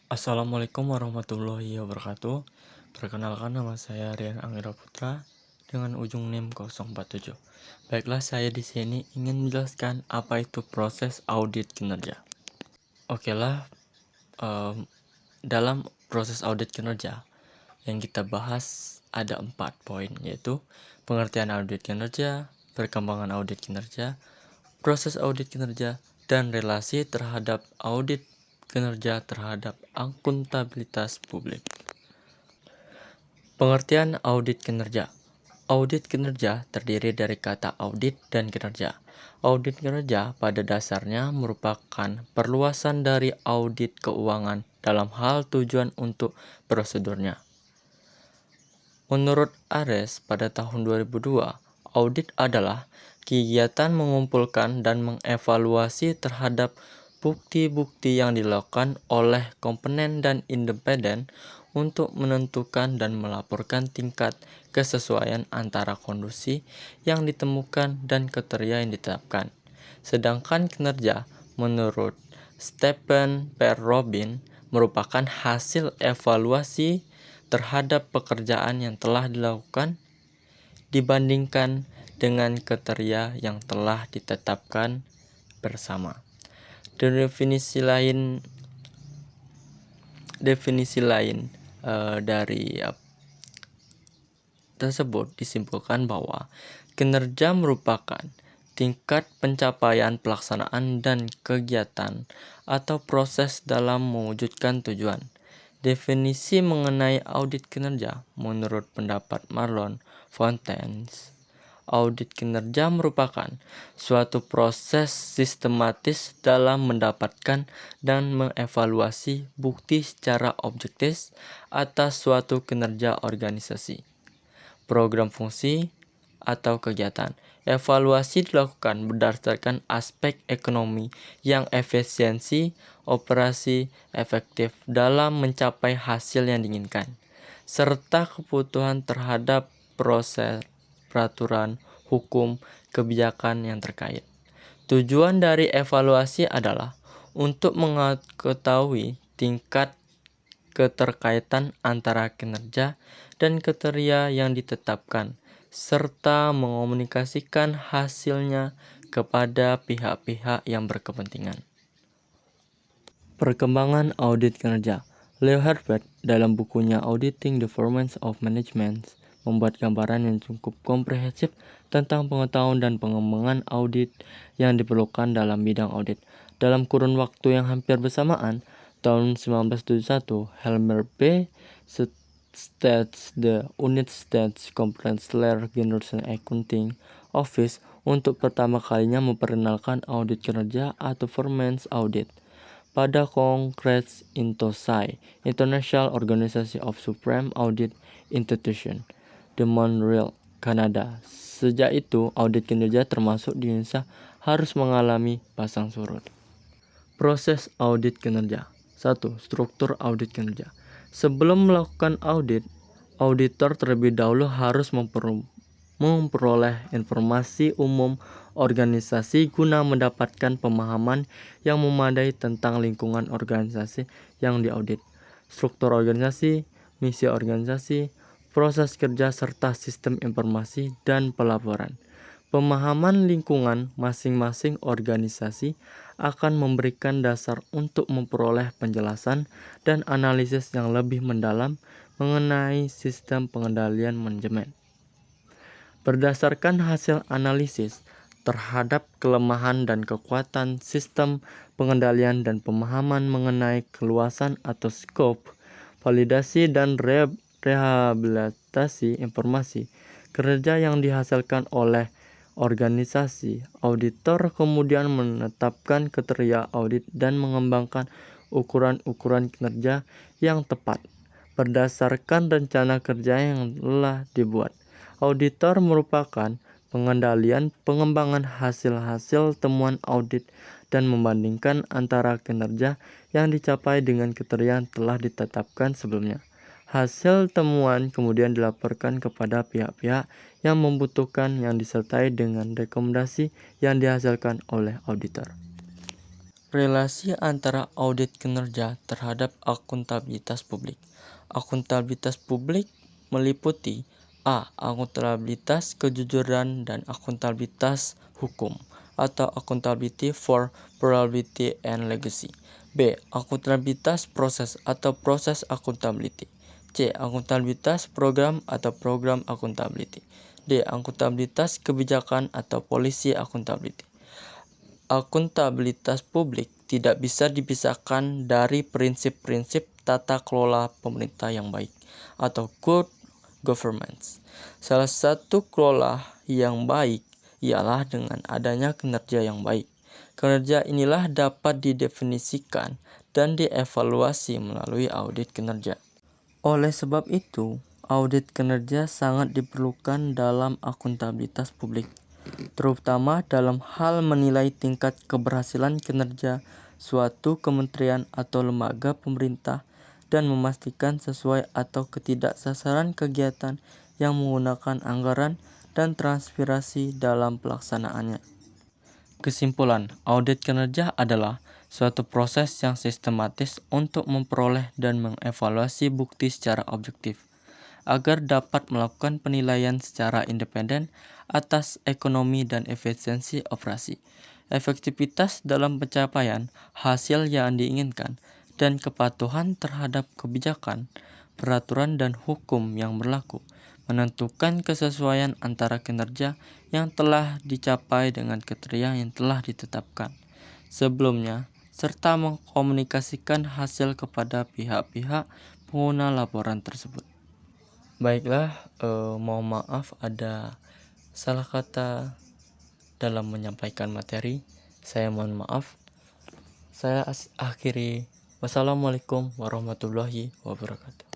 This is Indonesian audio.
Assalamualaikum warahmatullahi wabarakatuh. Perkenalkan, nama saya Rian Anggara Putra dengan ujung NIM 047. Baiklah, saya di sini ingin menjelaskan apa itu proses audit kinerja. Oke lah, dalam proses audit kinerja yang kita bahas ada 4 poin, yaitu pengertian audit kinerja, perkembangan audit kinerja, proses audit kinerja, dan relasi terhadap audit kinerja terhadap akuntabilitas publik. Pengertian audit kinerja. Audit kinerja terdiri dari kata audit dan kinerja. Audit kinerja pada dasarnya merupakan perluasan dari audit keuangan dalam hal tujuan untuk prosedurnya. Menurut Ares pada tahun 2002, audit adalah kegiatan mengumpulkan dan mengevaluasi terhadap bukti-bukti yang dilakukan oleh komponen dan independen untuk menentukan dan melaporkan tingkat kesesuaian antara kondisi yang ditemukan dan kriteria yang ditetapkan. Sedangkan kinerja, menurut Stephen P. Robin, merupakan hasil evaluasi terhadap pekerjaan yang telah dilakukan dibandingkan dengan kriteria yang telah ditetapkan bersama. Definisi lain dari tersebut disimpulkan bahwa kinerja merupakan tingkat pencapaian pelaksanaan dan kegiatan atau proses dalam mewujudkan tujuan. Definisi mengenai audit kinerja menurut pendapat Marlon Fontaines, audit kinerja merupakan suatu proses sistematis dalam mendapatkan dan mengevaluasi bukti secara objektif atas suatu kinerja organisasi, program fungsi, atau kegiatan. Evaluasi dilakukan berdasarkan aspek ekonomi yang efisiensi, operasi efektif dalam mencapai hasil yang diinginkan, serta kebutuhan terhadap proses, peraturan, hukum, kebijakan yang terkait. Tujuan dari evaluasi adalah untuk mengetahui tingkat keterkaitan antara kinerja dan kriteria yang ditetapkan, serta mengomunikasikan hasilnya kepada pihak-pihak yang berkepentingan. Perkembangan audit kinerja. Leo Herbert dalam bukunya Auditing the Performance of Management membuat gambaran yang cukup komprehensif tentang pengetahuan dan pengembangan audit yang diperlukan dalam bidang audit. Dalam kurun waktu yang hampir bersamaan, tahun 1971, Helmer B. States the United States Comptroller General Accounting Office untuk pertama kalinya memperkenalkan audit kinerja atau performance audit pada Kongres INTOSAI, International Organization of Supreme Audit Institution, di Montreal, Kanada. Sejak itu, audit kinerja termasuk di Indonesia harus mengalami pasang surut. Proses audit kinerja. 1. Struktur audit kinerja. Sebelum melakukan audit, auditor terlebih dahulu harus memperoleh informasi umum organisasi guna mendapatkan pemahaman yang memadai tentang lingkungan organisasi yang diaudit, struktur organisasi, misi organisasi, proses kerja serta sistem informasi dan pelaporan. Pemahaman lingkungan masing-masing organisasi akan memberikan dasar untuk memperoleh penjelasan dan analisis yang lebih mendalam mengenai sistem pengendalian manajemen. Berdasarkan hasil analisis terhadap kelemahan dan kekuatan sistem pengendalian dan pemahaman mengenai keluasan atau scope, validasi dan rehabilitasi informasi kerja yang dihasilkan oleh organisasi, auditor kemudian menetapkan kriteria audit dan mengembangkan ukuran-ukuran kinerja yang tepat berdasarkan rencana kerja yang telah dibuat. Auditor merupakan pengembangan hasil-hasil temuan audit dan membandingkan antara kinerja yang dicapai dengan kriteria yang telah ditetapkan sebelumnya. Hasil temuan kemudian dilaporkan kepada pihak-pihak yang membutuhkan yang disertai dengan rekomendasi yang dihasilkan oleh auditor. Relasi antara audit kinerja terhadap akuntabilitas publik. Akuntabilitas publik meliputi A. Akuntabilitas kejujuran dan akuntabilitas hukum atau accountability for probability and legacy. B. Akuntabilitas proses atau proses accountability. C. Akuntabilitas program atau program accountability. D. Akuntabilitas kebijakan atau policy accountability. Akuntabilitas publik tidak bisa dipisahkan dari prinsip-prinsip tata kelola pemerintah yang baik atau good governance. Salah satu kelola yang baik ialah dengan adanya kinerja yang baik. Kinerja inilah dapat didefinisikan dan dievaluasi melalui audit kinerja. Oleh sebab itu, audit kinerja sangat diperlukan dalam akuntabilitas publik, terutama dalam hal menilai tingkat keberhasilan kinerja suatu kementerian atau lembaga pemerintah dan memastikan sesuai atau ketidaksasaran kegiatan yang menggunakan anggaran dan transparansi dalam pelaksanaannya. Kesimpulan, audit kinerja adalah suatu proses yang sistematis untuk memperoleh dan mengevaluasi bukti secara objektif, agar dapat melakukan penilaian secara independen atas ekonomi dan efisiensi operasi, efektivitas dalam pencapaian hasil yang diinginkan, dan kepatuhan terhadap kebijakan, peraturan dan hukum yang berlaku, menentukan kesesuaian antara kinerja yang telah dicapai dengan kriteria yang telah ditetapkan sebelumnya, serta mengkomunikasikan hasil kepada pihak-pihak pengguna laporan tersebut. Baiklah, mohon maaf ada salah kata dalam menyampaikan materi. Saya mohon maaf. Saya akhiri. Wassalamualaikum warahmatullahi wabarakatuh.